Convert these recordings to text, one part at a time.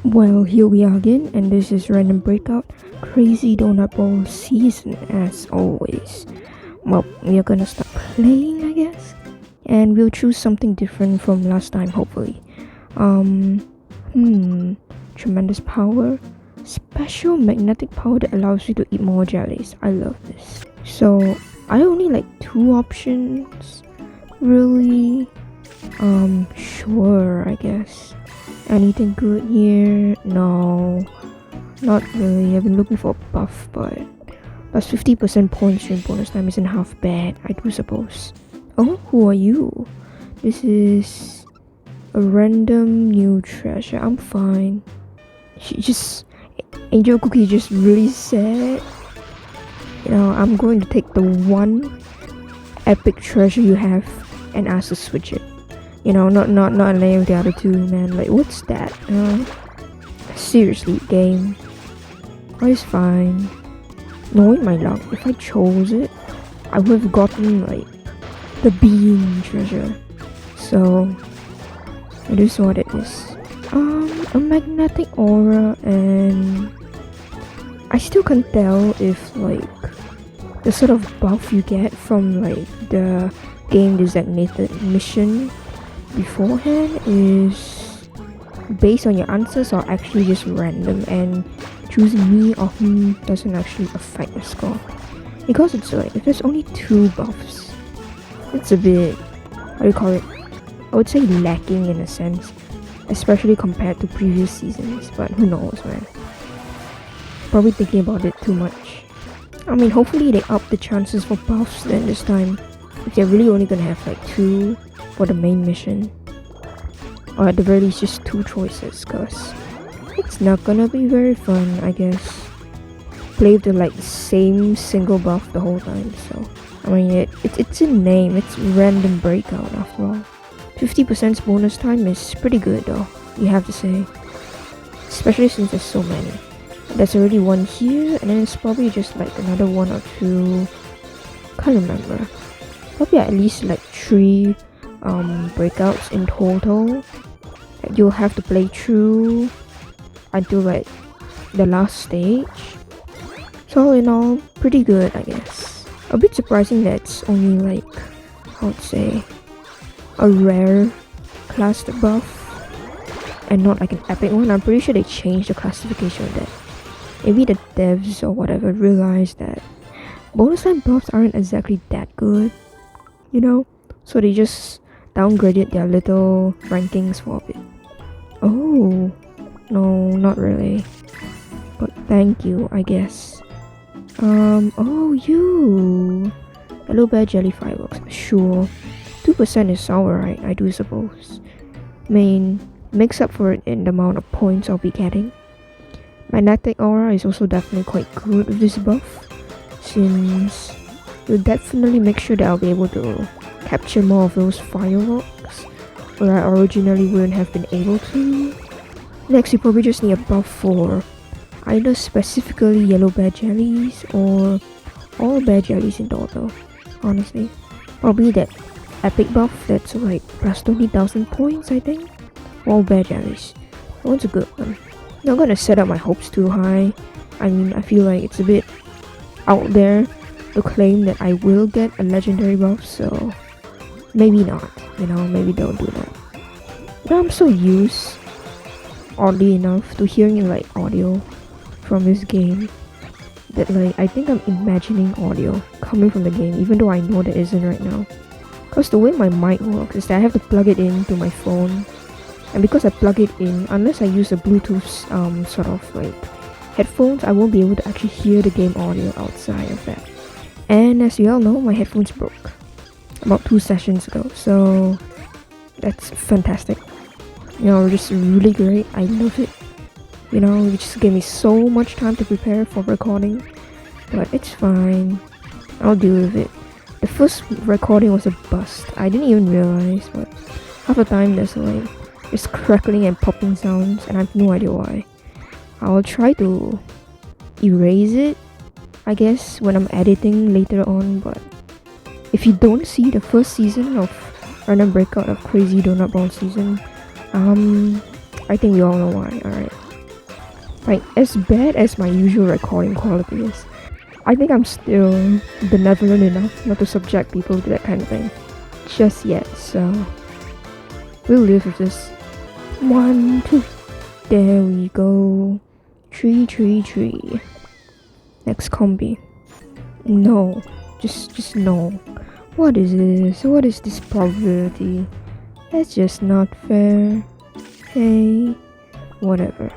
Well, here we are again, and this is Random Breakout Crazy Donut Ball season as always. Well, we are gonna start playing, I guess, and we'll choose something different from last time, hopefully. Tremendous power, special magnetic power that allows you to eat more jellies. I love this. So, I only like two options, really. Sure, I guess. Anything good here? No, not really. I've been looking for a buff, but plus 50% points during bonus time isn't half bad, I do suppose. Oh, who are you? This is a random new treasure. I'm fine. Angel Cookie just really said, I'm going to take the one epic treasure you have and ask to switch it. Not any of the other two, man. Like, what's that? Seriously, game. Oh, it's fine. Knowing my luck, if I chose it, I would have gotten, like, the bean treasure. So, it is what it is. A magnetic aura, and I still can't tell if, like, the sort of buff you get from, like, the game designated mission beforehand is based on your answers or actually just random, and choosing me or him doesn't actually affect the score, because it's like, if there's only two buffs, it's a bit, I would say lacking in a sense, especially compared to previous seasons. But who knows, man. Probably thinking about it too much. I mean, hopefully they up the chances for buffs then this time, if they're really only gonna have like two for the main mission, or at the very least just two choices, cause it's not gonna be very fun, I guess. Play with the like same single buff the whole time. So I mean, it's a name, it's Random Breakout after all. 50% bonus time is pretty good though, you have to say, especially since there's so many. There's already one here, and then it's probably just like another one or two, can't remember. Probably at least like 3 breakouts in total that you'll have to play through until like the last stage. So all in all, pretty good, I guess. A bit surprising that it's only like, I would say, a rare class buff and not like an epic one. I'm pretty sure they changed the classification of that. Maybe the devs or whatever realized that bonus time buffs aren't exactly that good, so they just downgraded their little rankings for a bit. Oh, no, not really, but thank you, I guess. Oh, you Yellow Bear Jelly Fireworks, sure. 2% is alright, I do suppose. Makes up for it in the amount of points I'll be getting. Magnetic Aura is also definitely quite good with this buff, since you'll definitely make sure that I'll be able to capture more of those fireworks where I originally wouldn't have been able to. Next, you probably just need a buff for either specifically yellow bear jellies or all bear jellies in total, honestly. Probably that epic buff that's like plus 20,000 points, I think. All bear jellies. That one's a good one. Not gonna set up my hopes too high. I mean, I feel like it's a bit out there to claim that I will get a legendary buff, so maybe not, maybe don't do that. But I'm so used, oddly enough, to hearing like audio from this game that like I think I'm imagining audio coming from the game, even though I know that isn't right now. Because the way my mic works is that I have to plug it into my phone, and because I plug it in, unless I use a Bluetooth sort of like headphones, I won't be able to actually hear the game audio outside of that. And as you all know, my headphones broke about 2 sessions ago, so that's fantastic. Just really great. I love it. It just gave me so much time to prepare for recording, but it's fine. I'll deal with it. The first recording was a bust. I didn't even realize, but half the time there's like just crackling and popping sounds, and I have no idea why. I'll try to erase it, I guess, when I'm editing later on, but if you don't see the first season of Random Breakout of Crazy Donut Ball season, I think we all know why, alright. Like, as bad as my usual recording quality is, I think I'm still benevolent enough not to subject people to that kind of thing just yet, so we'll live with this. 1, 2. There we go. 3, 3, 3. Next combi. No. Just no. What is this? What is this probability? That's just not fair. Hey. Whatever.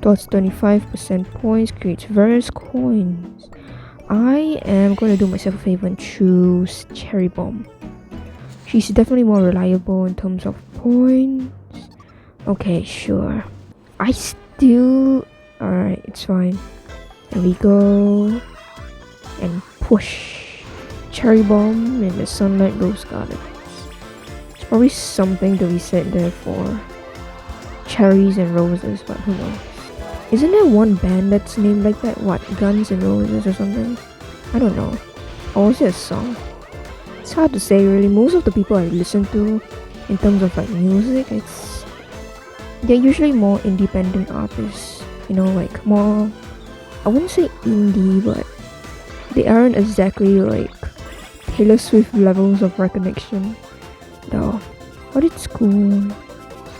Dots 25% points creates various coins. I am going to do myself a favor and choose Cherry Bomb. She's definitely more reliable in terms of points. Okay, sure. I still... Alright, it's fine. There we go. And push. Cherry Bomb in the Sunlight Rose Gardens. There's probably something to be said there for cherries and roses, but who knows. Isn't there one band that's named like that? What, Guns N' Roses or something? I don't know. Or was it a song? It's hard to say really. Most of the people I listen to in terms of like music, they're usually more independent artists. You know, like more, I wouldn't say indie, but they aren't exactly like Taylor Swift levels of recognition though. But it's cool.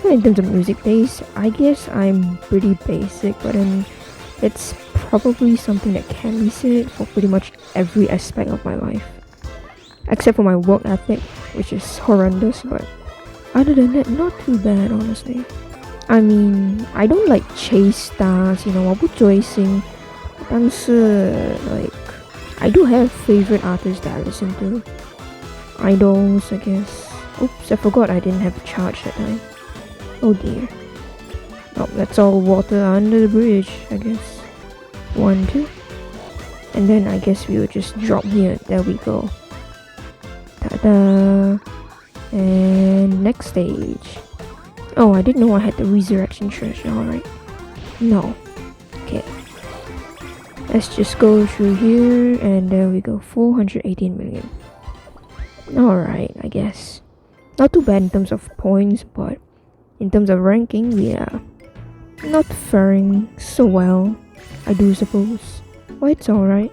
In terms of music taste, I guess I'm pretty basic, but then it's probably something that can be said for pretty much every aspect of my life. Except for my work ethic, which is horrendous, but other than that, not too bad, honestly. I mean, I don't like chase stars, you know, 我不追星，但是 like I do have favorite artists that I listen to. Idols, I guess. Oops, I forgot I didn't have a charge that time. Oh dear. Oh, that's all water under the bridge, I guess. 1, 2. And then I guess we will just drop here. There we go. Ta-da! And next stage. Oh, I didn't know I had the resurrection treasure, alright. No. Okay. Let's just go through here, and there we go. 418 million. Alright, I guess. Not too bad in terms of points, but in terms of ranking, we are not faring so well, I do suppose. Well, it's alright.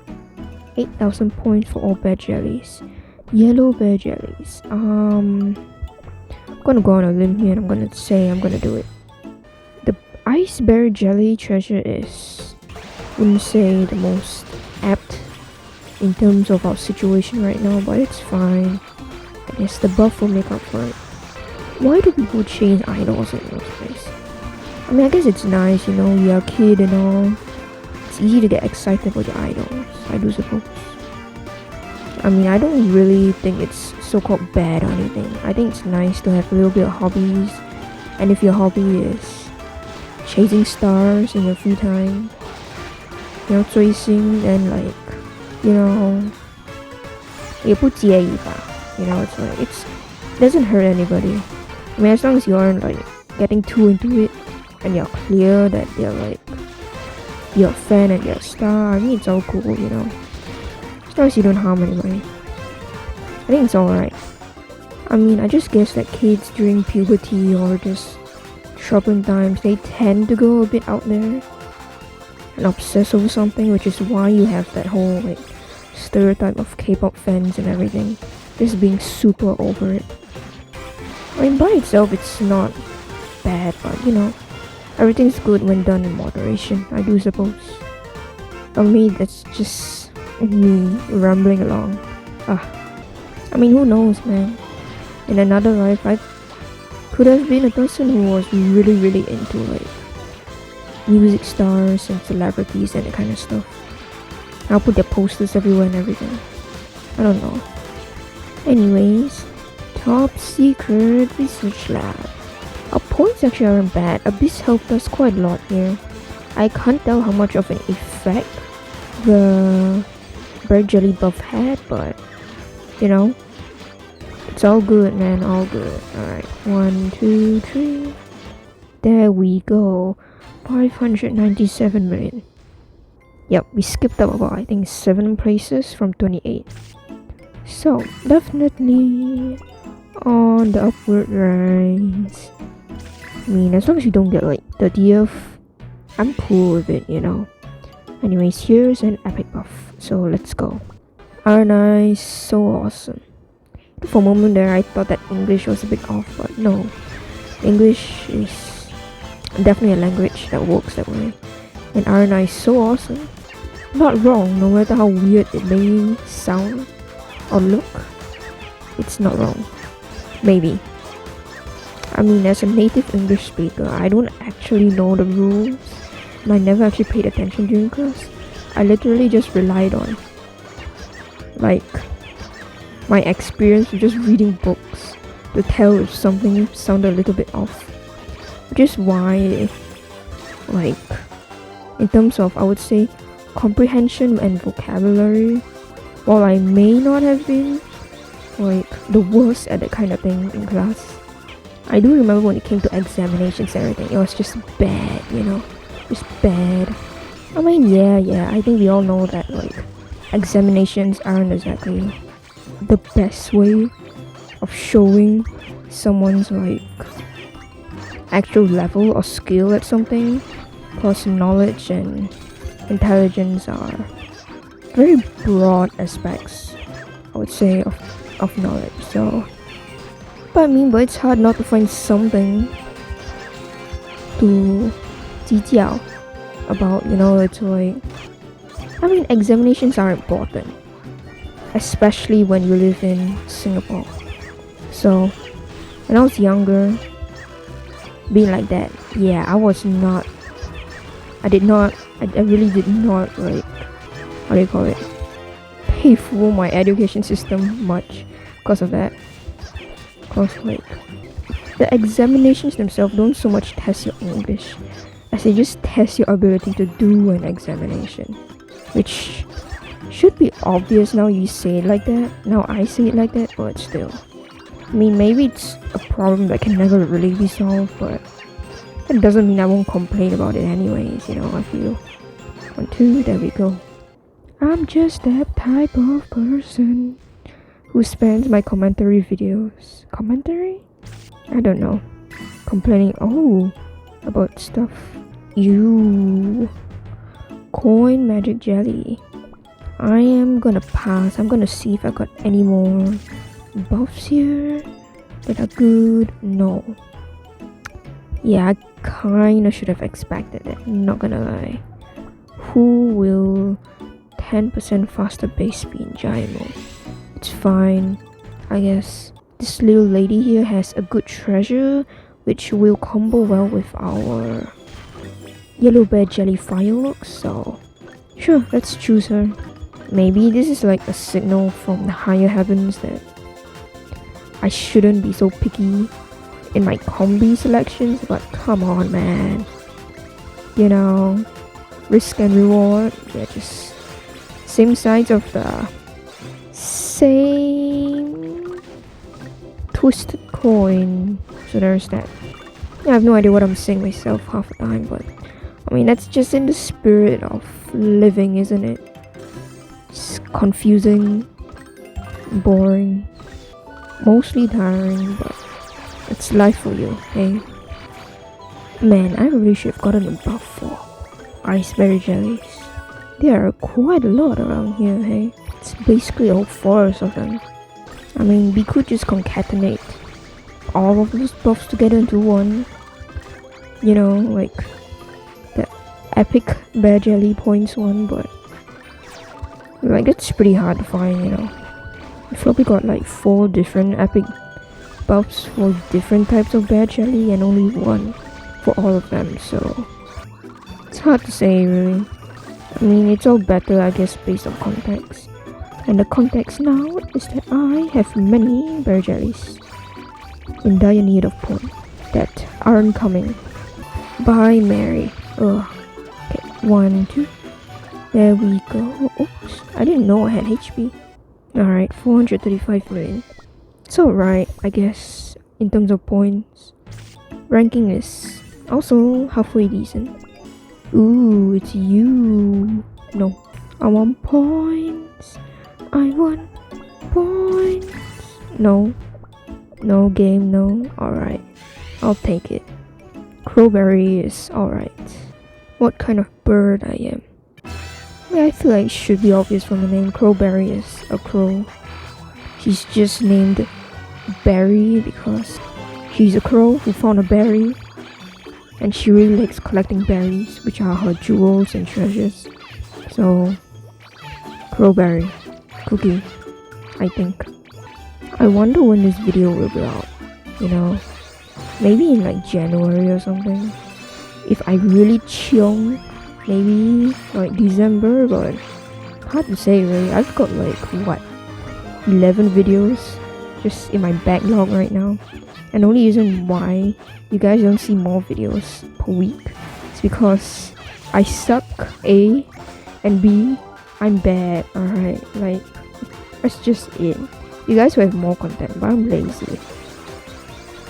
8,000 points for all bear jellies. Yellow bear jellies. I'm gonna go on a limb here and I'm gonna say I'm gonna do it. The ice bear jelly treasure is, wouldn't say the most apt in terms of our situation right now, but it's fine. I guess the buff will make up for it. Why do people change idols in the first place? I mean, I guess it's nice, you know, you're a kid and all. It's easy to get excited about your idols, I do suppose. I mean, I don't really think it's so-called bad or anything. I think it's nice to have a little bit of hobbies. And if your hobby is chasing stars in your free time, you know, 追星, then like, you know, 也不介意吧. You know, it's like, it doesn't hurt anybody. I mean, as long as you aren't like getting too into it and you're clear that they're like, you're a fan and you're a star, I mean, it's all cool, you know. As long as you don't harm anybody, I think it's alright. I mean, I just guess that kids during puberty or just troubling times, they tend to go a bit out there and obsess over something, which is why you have that whole like stereotype of K-pop fans and everything just being super over it. I mean, by itself, it's not bad, but you know, everything's good when done in moderation, I do suppose. For me, that's just me rambling along. I mean, who knows, man. In another life, I could have been a person who was really, really into like music stars and celebrities and that kind of stuff. I'll put their posters everywhere and everything. I don't know. Anyways, top secret research lab. Our points actually aren't bad. Abyss helped us quite a lot here. I can't tell how much of an effect the bird jelly buff had, but you know, it's all good, man, all good. Alright, 1, 2, 3. There we go. 597 million. Yep, we skipped up about, I think, 7 places from 28. So, definitely on the upward rise. I mean, as long as you don't get like 30th, I'm cool with it, you know. Anyways, here's an epic buff, so let's go. Arnai, so awesome. For a moment there, I thought that English was a bit off, but no. English is definitely a language that works that way. And Arnai is so awesome. Not wrong, no matter how weird it may sound or look. It's not wrong. Maybe. I mean, as a native English speaker, I don't actually know the rules. And I never actually paid attention during class. I literally just relied on, like, my experience with just reading books to tell if something sounded a little bit off. Which is why, like, in terms of, I would say, comprehension and vocabulary, while I may not have been, like, the worst at that kind of thing in class, I do remember when it came to examinations and everything, it was just bad, you know? Just bad. I mean, yeah, I think we all know that, like, examinations aren't exactly the best way of showing someone's, like, actual level or skill at something. Plus, knowledge and intelligence are very broad aspects, I would say, of knowledge. So, but it's hard not to find something to 计较 about, you know. It's like, I mean, examinations are important, especially when you live in Singapore. So, when I was younger, being like that, yeah, I really did not, like, how do you call it, pay for my education system much because of that. Because, like, the examinations themselves don't so much test your English as they just test your ability to do an examination, which should be obvious now you say it like that. Now I say it like that, but still. I mean, maybe it's a problem that can never really be solved, but that doesn't mean I won't complain about it anyways, you know. I feel 1, 2, there we go. I'm just that type of person who spends my commentary videos. Commentary? I don't know. Complaining, about stuff. You. Coin magic jelly. I am gonna pass. I'm gonna see if I got any more buffs here that are good. No. Yeah, I kinda should have expected that, not gonna lie. Who will 10% faster base speed in giant mode? It's fine, I guess. This little lady here has a good treasure, which will combo well with our yellow bear jelly fireworks, so sure, let's choose her. Maybe this is like a signal from the higher heavens that I shouldn't be so picky in my combi selections, but come on, man. You know, risk and reward, they're just same sides of the same twisted coin. So there's that. Yeah, I have no idea what I'm saying myself half the time, but I mean, that's just in the spirit of living, isn't it? It's confusing, boring, mostly tiring, but it's life for you, hey? Man, I really should have gotten a buff for iceberry jellies. There are quite a lot around here, hey? It's basically a whole forest of them. I mean, we could just concatenate all of those buffs together into one. You know, like the epic bear jelly points one, but like it's pretty hard to find, you know. We've probably got like 4 different epic buffs for different types of bear jelly and only one for all of them, so it's hard to say really. I mean, it's all better, I guess, based on context. And the context now is that I have many bear jellies in dire need of point that aren't coming. Bye, Mary. Ugh. Okay, 1, 2. There we go. Oops, I didn't know I had HP. Alright, 435 million. It's alright, I guess, in terms of points. Ranking is also halfway decent. Ooh, it's you. No, I want points. I want points. No. No game, no. Alright, I'll take it. Crowberry is alright. what kind of bird I am. I feel like it should be obvious from the name. Crowberry is a crow. She's just named Berry because she's a crow who found a berry, and she really likes collecting berries, which are her jewels and treasures. So, Crowberry, Cookie, I think. I wonder when this video will be out, you know, maybe in like January or something. If I really chill, maybe like December, but hard to say really. I've got like, what, 11 videos just in my backlog right now. And the only reason why you guys don't see more videos per week is because I suck, A, and B, I'm bad, alright? Like, that's just it. You guys will have more content, but I'm lazy.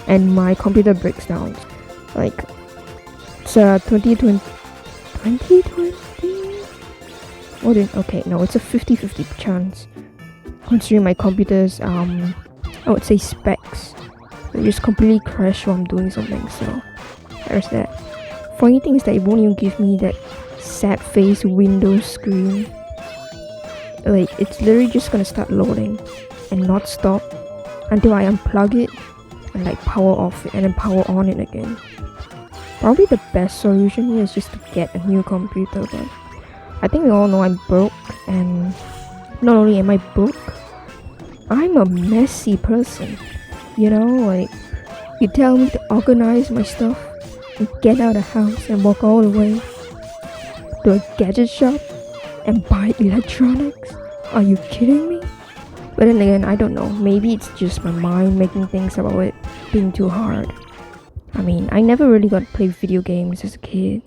And my computer breaks down. Like, it's 2020. More than, okay, no, it's a 50-50 chance. Considering my computer's, I would say specs. It just completely crash while I'm doing something, so there's that. Funny thing is that it won't even give me that sad face Windows screen. Like, it's literally just gonna start loading and not stop until I unplug it and like power off it and then power on it again. Probably the best solution here is just to get a new computer, but I think we all know I'm broke, and not only am I broke, I'm a messy person. You know, like, you tell me to organize my stuff and get out of the house and walk all the way to a gadget shop and buy electronics? Are you kidding me? But then again, I don't know. Maybe it's just my mind making things about it being too hard. I mean, I never really got to play video games as a kid,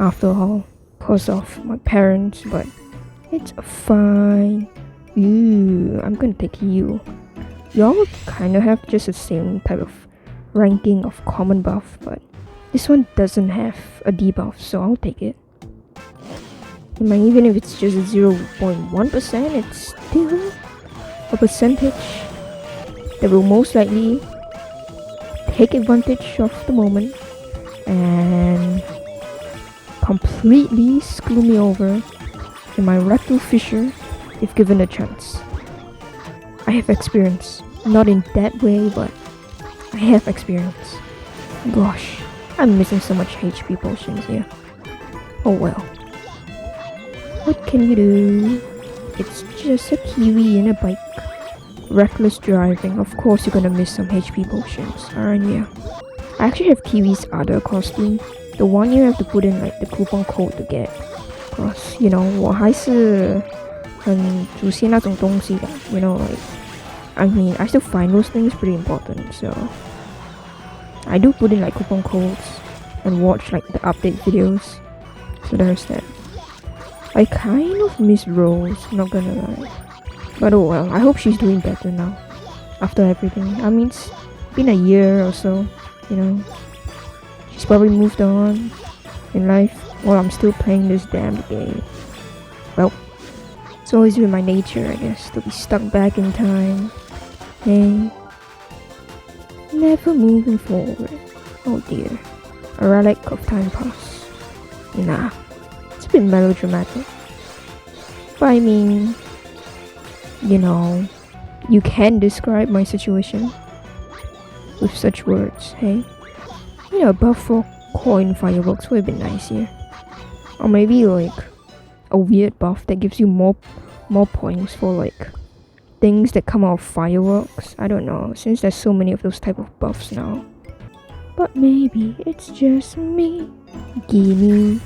after all, because of my parents, but it's fine. Ooh, I'm gonna take you. Y'all kind of have just the same type of ranking of common buff, but this one doesn't have a debuff, so I'll take it. I mean, even if it's just 0.1%, it's still a percentage that will most likely take advantage of the moment and completely screw me over in my rectal fissure if given a chance. I have experience. Not in that way, but I have experience. Gosh, I'm missing so much HP potions here. Oh well. What can you do? It's just a kiwi and a bike. Reckless driving. Of course you're gonna miss some HP potions, aren't you? I actually have Kiwi's other costume. The one you have to put in like the coupon code to get. Cause, you know, 我还是很主线那种东西的, you know, like, I mean, I still find those things pretty important, so I do put in like coupon codes and watch like the update videos, so there's that. I kind of miss Rose, not gonna lie, but oh well, I hope she's doing better now after everything. I mean, it's been a year or so, you know, she's probably moved on in life while I'm still playing this damn game. Well, it's always been my nature, I guess, to be stuck back in time. Hey, never moving forward. Oh dear, a relic of time past. Nah, it's a bit melodramatic. But I mean, you know, you can describe my situation with such words, hey? You know, a buff for coin fireworks would have been nice here. Or maybe like a weird buff that gives you more points for like things that come out of fireworks. I don't know, since there's so many of those type of buffs now. But maybe it's just me. Gimme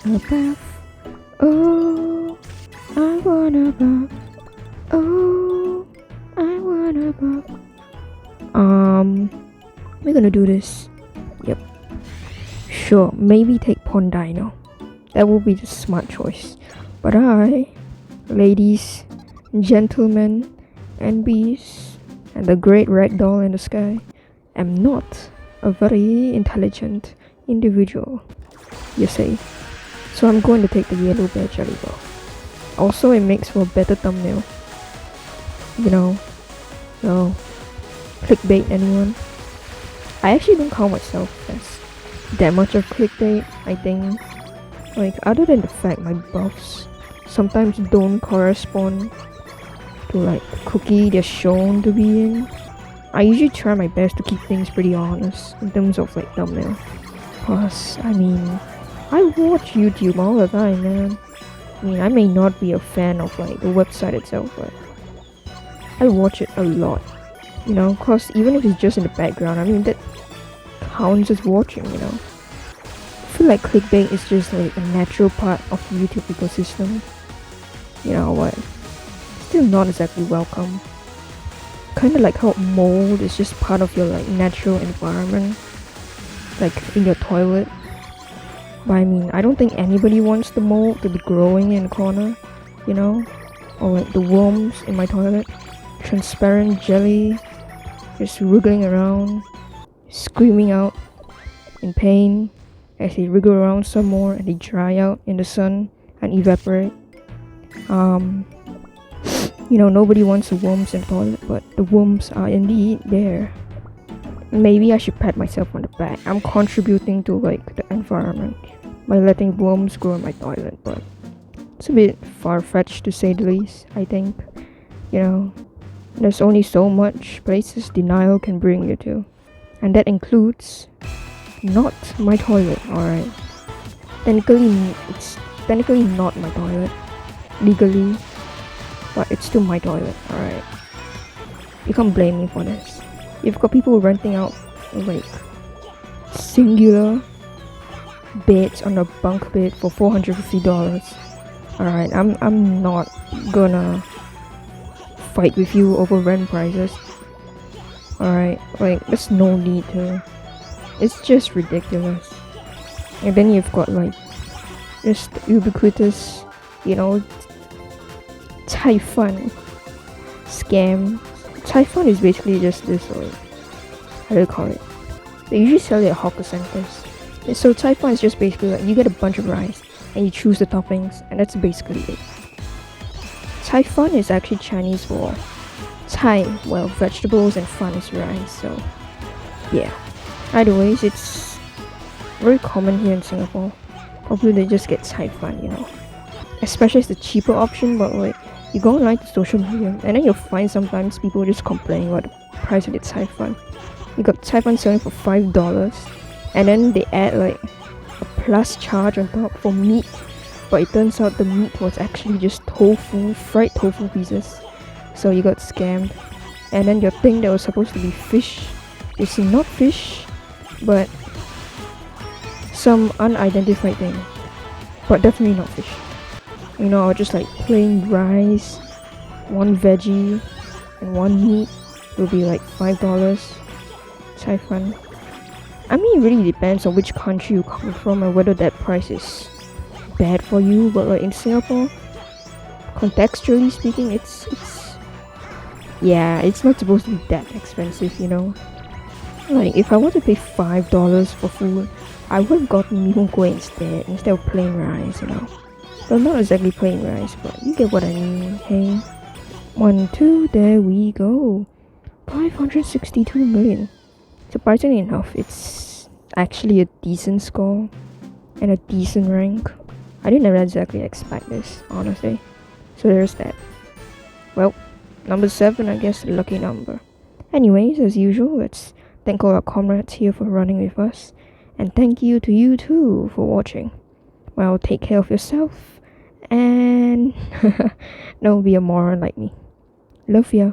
a buff. Oh, I want a buff. Oh, I want a buff. We're gonna do this. Yep. Sure, maybe take Pondino. That will be the smart choice. But I, ladies, gentlemen, and bees, and the great red doll in the sky, am not a very intelligent individual, you say. So I'm going to take the yellow bear jelly ball. Also, it makes for a better thumbnail. You know, so clickbait anyone? I actually don't count myself as that much of clickbait, I think. Like, other than the fact my buffs sometimes don't correspond to like the cookie they're shown to be in, I usually try my best to keep things pretty honest in terms of like thumbnail. Plus, I mean, I watch YouTube all the time, man. I mean, I may not be a fan of like the website itself, but I watch it a lot. You know, cause even if it's just in the background, I mean that counts as watching, you know. I feel like clickbait is just like a natural part of the YouTube ecosystem. You know what? Still not exactly welcome. Kinda like how mold is just part of your like natural environment. Like in your toilet. But I mean, I don't think anybody wants the mold to be growing in the corner, you know? Or like the worms in my toilet. Transparent jelly just wriggling around, screaming out in pain as they wriggle around some more and they dry out in the sun and evaporate. You know, nobody wants the worms in the toilet, but the worms are indeed there. Maybe I should pat myself on the back. I'm contributing to like the environment by letting worms grow in my toilet, but it's a bit far-fetched to say the least, I think. You know, there's only so much places denial can bring you to, and that includes not my toilet, alright? It's technically not my toilet, legally, but it's still my toilet, alright? You can't blame me for this. You've got people renting out like singular beds on a bunk bed for $450. Alright, I'm not gonna fight with you over rent prices. Alright, like there's no need to. It's just ridiculous. And then you've got like just ubiquitous, you know, Typhon scam. Typhon is basically just this like, how do you call it? They usually sell it at hawker centers. So Typhon is just basically like you get a bunch of rice and you choose the toppings, and that's basically it. Typhon is actually Chinese for Thai, well, vegetables, and fun is rice, so yeah. Either ways, it's very common here in Singapore. Probably they just get Typhon, you know. Especially it's the cheaper option, but like, you go online to social media, and then you'll find sometimes people just complaining about the price of the Typhon. You got Typhon selling for $5, and then they add like a plus charge on top for meat, but it turns out the meat was actually just tofu, fried tofu pieces. So you got scammed. And then your thing that was supposed to be fish is not fish, but some unidentified thing, but definitely not fish. You know, just like plain rice, one veggie, and one meat will be like $5. Typhon. I mean, it really depends on which country you come from and whether that price is bad for you. But like in Singapore, contextually speaking, it's not supposed to be that expensive, you know. Like if I want to pay $5 for food, I would have gotten mee hoon kueh instead of plain rice, you know. Well, not exactly plain rice, but you get what I mean. Hey, 1, 2, there we go. 562 million. Surprisingly enough, it's actually a decent score and a decent rank. I didn't exactly expect this, honestly. So there's that. Well, number 7, I guess, the lucky number. Anyways, as usual, let's thank all our comrades here for running with us. And thank you to you too for watching. Well, take care of yourself and don't be a moron like me. Love ya.